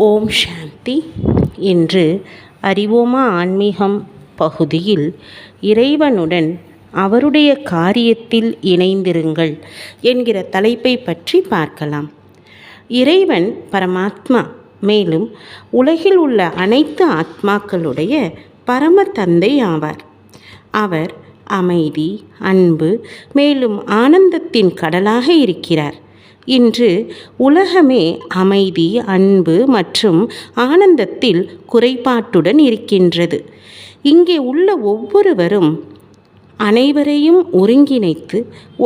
ஓம் சாந்தி. இன்று அறிவோமா ஆன்மீகம் பகுதியில் இறைவனுடன் அவருடைய காரியத்தில் இணைந்திருங்கள் என்கிற தலைப்பை பற்றி பார்க்கலாம். இறைவன் பரமாத்மா, மேலும் உலகில் உள்ள அனைத்து ஆத்மாக்களுடைய பரம தந்தை ஆவார். அவர் அமைதி, அன்பு, மேலும் ஆனந்தத்தின் கடலாக இருக்கிறார். இன்று உலகமே அமைதி, அன்பு மற்றும் ஆனந்தத்தில் குறைபாட்டுடன் இருக்கின்றது. இங்கே உள்ள ஒவ்வொருவரும் அனைவரையும் ஒருங்கிணைத்து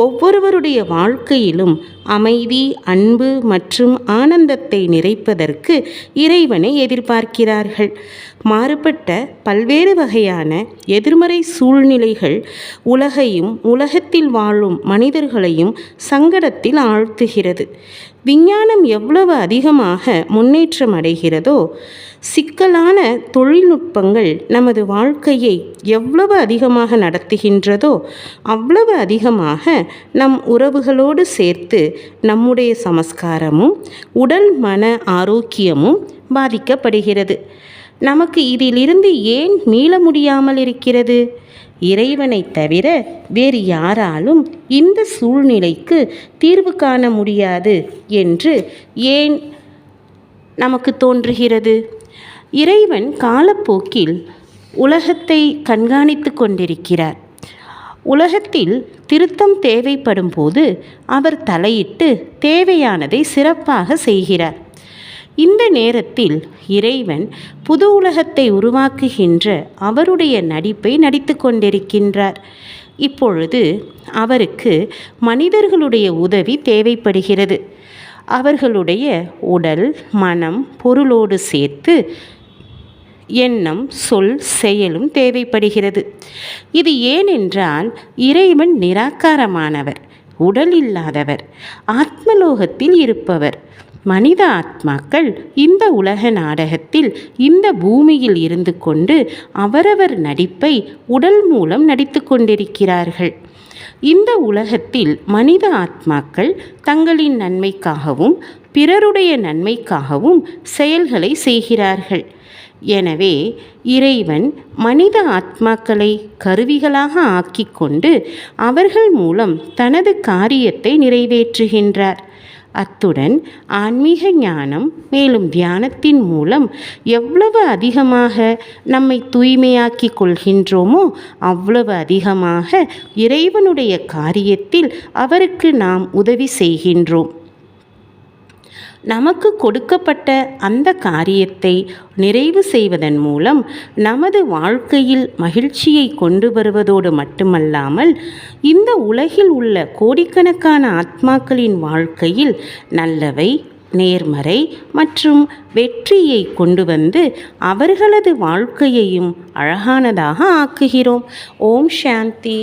ஒவ்வொருவருடைய வாழ்க்கையிலும் அமைதி, அன்பு மற்றும் ஆனந்தத்தை நிறைப்பதற்கு இறைவனை எதிர்பார்க்கிறார்கள். மாறுபட்ட பல்வேறு வகையான எதிர்மறை சூழ்நிலைகள் உலகையும் உலகத்தில் வாழும் மனிதர்களையும் சங்கடத்தில் ஆழ்த்துகிறது. விஞ்ஞானம் எவ்வளவு அதிகமாக முன்னேற்றம் அடைகிறதோ, சிக்கலான தொழில்நுட்பங்கள் நமது வாழ்க்கையை எவ்வளவு அதிகமாக நடத்துகின்றதோ அவ்வளவு அதிகமாக நம் உறவுகளோடு சேர்த்து நம்முடைய சமஸ்காரமும் உடல் மன ஆரோக்கியமும் பாதிக்கப்படுகிறது. நமக்கு இதிலிருந்து ஏன் மீள முடியாமல் இருக்கிறது? இறைவனை தவிர வேறு யாராலும் இந்த சூழ்நிலைக்கு தீர்வு காண முடியாது என்று ஏன் நமக்கு தோன்றுகிறது? இறைவன் காலப்போக்கில் உலகத்தை கண்காணித்து கொண்டிருக்கிறார். உலகத்தில் திருத்தம் தேவைப்படும் போது அவர் தலையிட்டு தேவையானதை சிறப்பாக செய்கிறார். இந்த நேரத்தில் இறைவன் புது உலகத்தை உருவாக்குகின்ற அவருடைய நடிப்பை நடித்து கொண்டிருக்கின்றார். இப்பொழுது அவருக்கு மனிதர்களுடைய உதவி தேவைப்படுகிறது. அவர்களுடைய உடல், மனம், பொருளோடு சேர்த்து எண்ணம், சொல், செயலும் தேவைப்படுகிறது. இது ஏனென்றால் இறைவன் நிராகாரமானவர், உடல் இல்லாதவர், ஆத்மலோகத்தில் இருப்பவர். மனித ஆத்மாக்கள் இந்த உலக நாடகத்தில் இந்த பூமியில் இருந்து கொண்டு அவரவர் நடிப்பை உடல் மூலம் நடித்து கொண்டிருக்கிறார்கள். இந்த உலகத்தில் மனித ஆத்மாக்கள் தங்களின் நன்மைக்காகவும் பிறருடைய நன்மைக்காகவும் செயல்களை செய்கிறார்கள். எனவே இறைவன் மனித ஆத்மாக்களை கருவிகளாக ஆக்கிக்கொண்டு அவர்கள் மூலம் தனது காரியத்தை நிறைவேற்றுகின்றார். அத்துடன் ஆன்மீக ஞானம் மேலும் தியானத்தின் மூலம் எவ்வளவு அதிகமாக நம்மை தூய்மையாக்கிக் கொள்கின்றோமோ அவ்வளவு அதிகமாக இறைவனுடைய காரியத்தில் அவருக்கு நாம் உதவி செய்கின்றோம். நமக்கு கொடுக்கப்பட்ட அந்த காரியத்தை நிறைவு செய்வதன் மூலம் நமது வாழ்க்கையில் மகிழ்ச்சியை கொண்டு வருவதோடு மட்டுமல்லாமல் இந்த உலகில் உள்ள கோடிக்கணக்கான ஆத்மாக்களின் வாழ்க்கையில் நல்லவை, நேர்மறை மற்றும் வெற்றியை கொண்டு வந்து அவர்களது வாழ்க்கையையும் அழகானதாக ஆக்குகிறோம். ஓம் சாந்தி.